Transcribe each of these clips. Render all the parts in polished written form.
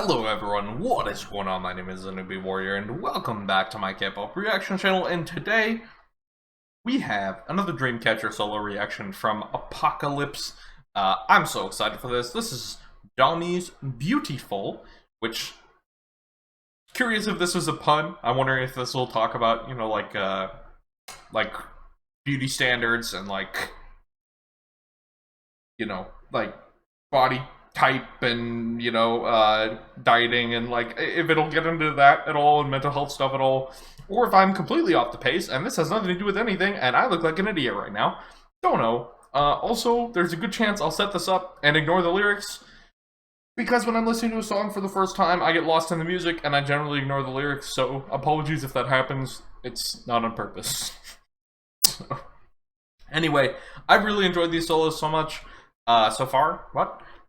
Hello everyone, what is going on? My name is Newbie Warrior and welcome back to my K-pop reaction channel, and today we have another Dreamcatcher solo reaction from Apocalypse. I'm so excited for this. This is Dami's Beautiful, which, curious if this was a pun. I'm wondering if this will talk about, you know, like beauty standards and like body type and, you know, dieting and like if it'll get into that at all and mental health stuff at all, or if I'm completely off the pace and this has nothing to do with anything and I look like an idiot right now. Don't know. Also, there's a good chance I'll set this up and ignore the lyrics, because when I'm listening to a song for the first time, I get lost in the music and I generally ignore the lyrics, so apologies if that happens. It's not on purpose. Anyway, I've really enjoyed these solos so much so far.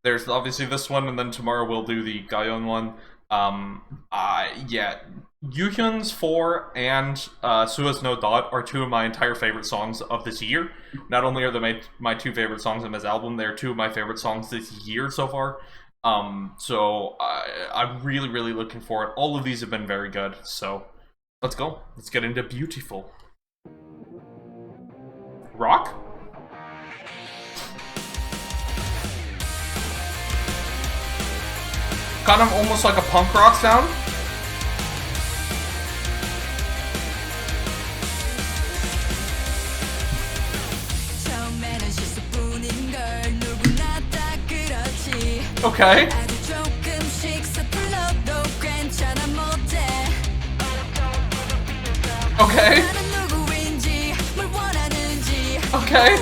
There's obviously this one, and then tomorrow we'll do the Gayeon one. Yeah, Yuhyun's 4 and Sua's No Dot are two of my entire favorite songs of this year. Not only are they my two favorite songs in his album, they're two of my favorite songs this year so far. So I'm really looking for it. All of these have been very good, so let's go. Let's get into Beautiful. Rock? Kind of almost like a punk rock sound. Okay. Okay. Okay.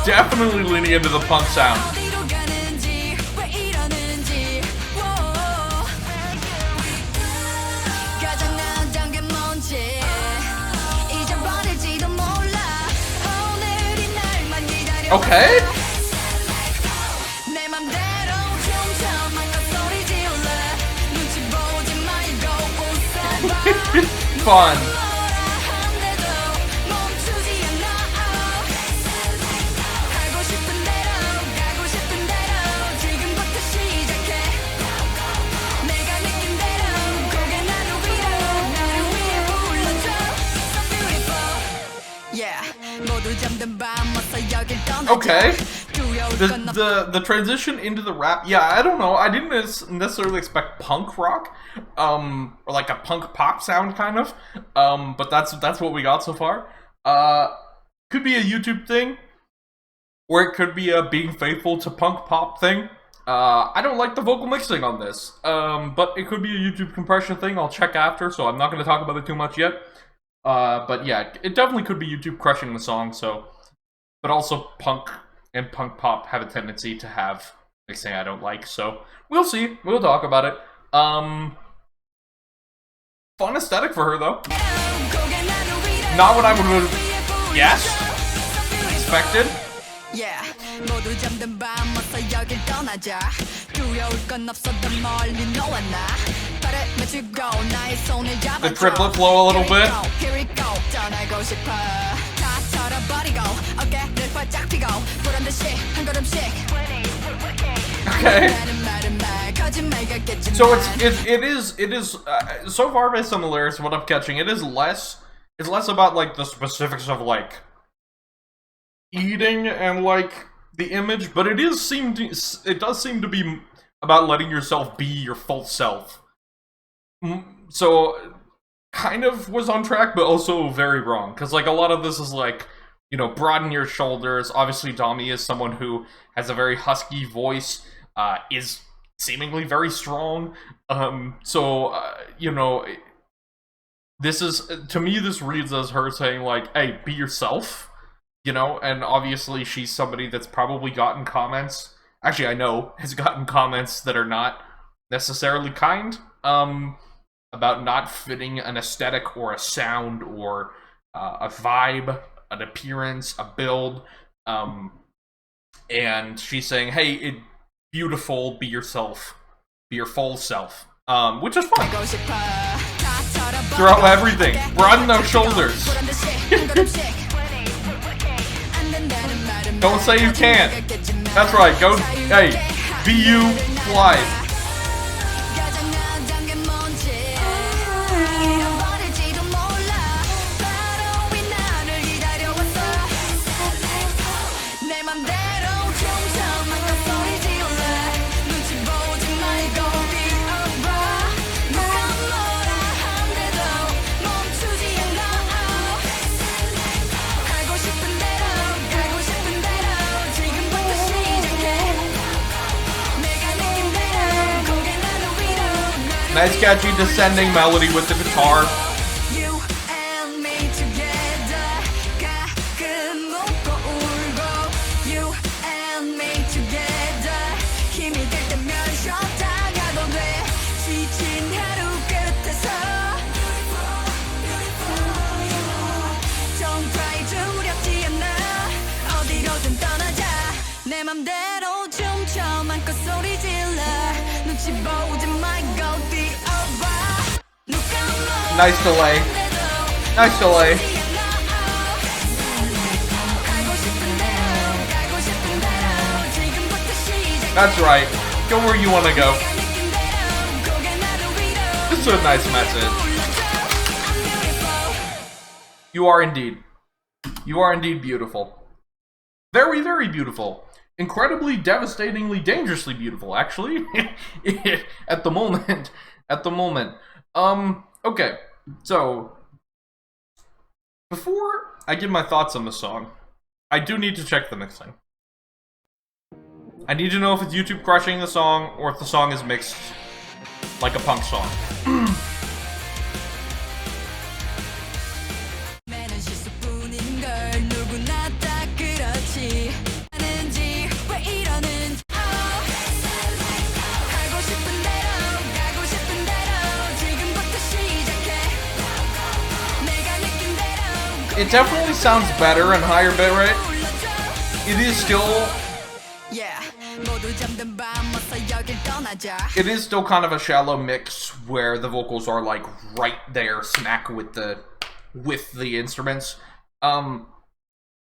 Definitely leaning into the punk sound. Okay. Fun. Okay. The transition into the rap, yeah, I don't know. I didn't necessarily expect punk rock, or like a punk pop sound kind of. But that's what we got so far. Could be a YouTube thing, or it could be a being faithful to punk pop thing. I don't like the vocal mixing on this. But it could be a YouTube compression thing. I'll check after, so I'm not going to talk about it too much yet. But yeah, it definitely could be YouTube crushing the song, so. But also punk and punk pop have a tendency to have mixing I don't like, so we'll see. We'll talk about it. Fun aesthetic for her, though. Not what I would have guessed, expected. The triplet flow a little bit. Okay. So it is so far based on the lyrics, what I'm catching, it's less about like the specifics of like eating and like the image, but it does seem to be about letting yourself be your full self. So kind of was on track, but also very wrong, because like a lot of this is like, you know, broaden your shoulders. Obviously Dami is someone who has a very husky voice, is seemingly very strong, you know, this is, to me, this reads as her saying like, hey, be yourself, you know. And obviously she's somebody that's probably gotten comments, actually I know has gotten comments that are not necessarily kind, about not fitting an aesthetic or a sound or a vibe, an appearance, a build, and she's saying, hey, beautiful, be yourself, be your full self, which is fun. Throw everything, broaden those shoulders. Don't say you can't. That's right, go, hey, be you, fly. Nice catchy descending melody with the guitar. Nice delay. Nice delay. That's right. Go where you want to go. This is a nice message. You are indeed. You are indeed beautiful. Very, very beautiful. Incredibly, devastatingly, dangerously beautiful, actually. At the moment. At the moment. Okay. So, before I give my thoughts on the song, I do need to check the mixing. I need to know if it's YouTube crushing the song, or if the song is mixed like a punk song. It definitely sounds better and higher bitrate. It is still... It is still kind of a shallow mix where the vocals are like right there, smack with the instruments.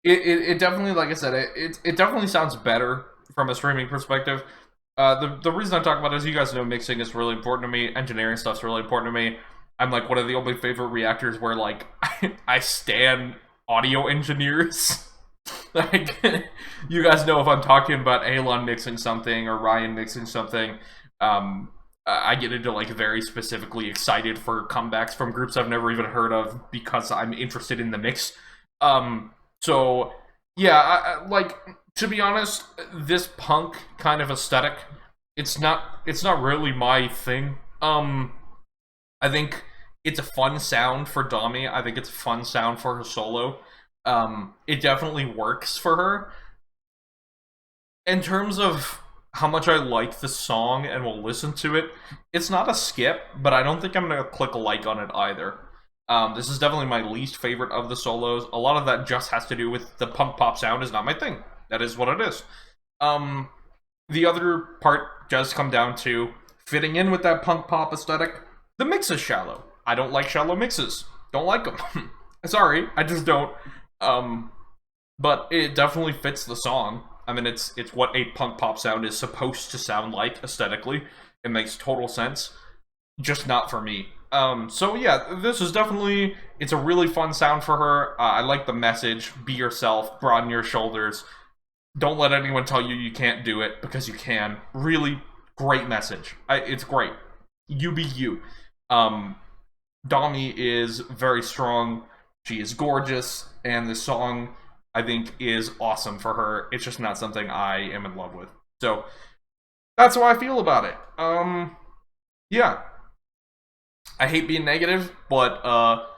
It definitely, like I said, it definitely sounds better from a streaming perspective. The reason I talk about it is, you guys know, mixing is really important to me. Engineering stuff's really important to me. I'm like one of the only favorite reactors where like I stan audio engineers. Like, you guys know if I'm talking about Elon mixing something or Ryan mixing something, I get into like very specifically excited for comebacks from groups I've never even heard of because I'm interested in the mix. So yeah, I like, to be honest, this punk kind of aesthetic, it's not really my thing. I think it's a fun sound for Dami. I think it's a fun sound for her solo. It definitely works for her. In terms of how much I like the song and will listen to it, it's not a skip, but I don't think I'm gonna click a like on it either. This is definitely my least favorite of the solos. A lot of that just has to do with the punk pop sound is not my thing. That is what it is. The other part does come down to fitting in with that punk pop aesthetic. The mix is shallow. I don't like shallow mixes. Don't like them. Sorry, I just don't. But it definitely fits the song. I mean, it's what a punk pop sound is supposed to sound like aesthetically. It makes total sense. Just not for me. So yeah, this is definitely, it's a really fun sound for her. I like the message. Be yourself. Broaden your shoulders. Don't let anyone tell you you can't do it, because you can. Really great message. It's great. You be you. Dami is very strong. She is gorgeous, and the song, I think, is awesome for her. It's just not something I am in love with. So, that's how I feel about it. Yeah. I hate being negative, but,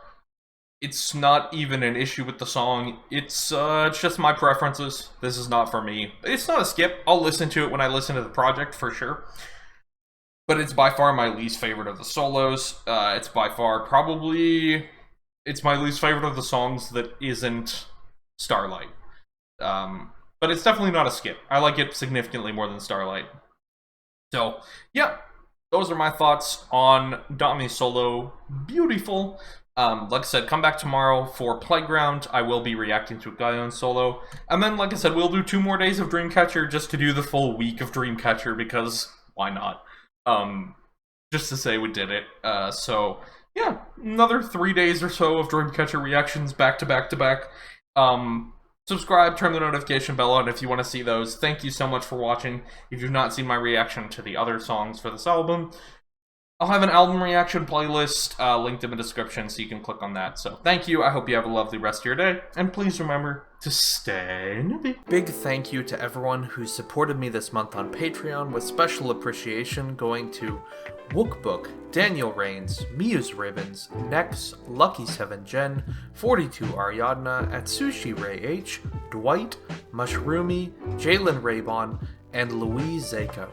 it's not even an issue with the song. It's just my preferences. This is not for me. It's not a skip. I'll listen to it when I listen to the project, for sure. But it's by far my least favorite of the solos. It's by far probably... It's my least favorite of the songs that isn't Starlight. But it's definitely not a skip. I like it significantly more than Starlight. So, yeah. Those are my thoughts on Dami's solo. Beautiful. Like I said, come back tomorrow for Playground. I will be reacting to a Guyon solo. And then, like I said, we'll do 2 more days of Dreamcatcher just to do the full week of Dreamcatcher, because why not? Just to say we did it. So, yeah, another 3 days or so of Dreamcatcher reactions back to back to back. Subscribe, turn the notification bell on if you want to see those. Thank you so much for watching. If you've not seen my reaction to the other songs for this album, I'll have an album reaction playlist linked in the description, so you can click on that. So thank you. I hope you have a lovely rest of your day, and please remember to stay newbie. Big thank you to everyone who supported me this month on Patreon, with special appreciation going to Wookbook, Daniel Rains, Muse Ribbons, Nex, Lucky7 Jen, 42 Ariadna, Atsushi Ray H, Dwight, Mushroomy, Jalen Raybon, and Louise Zako.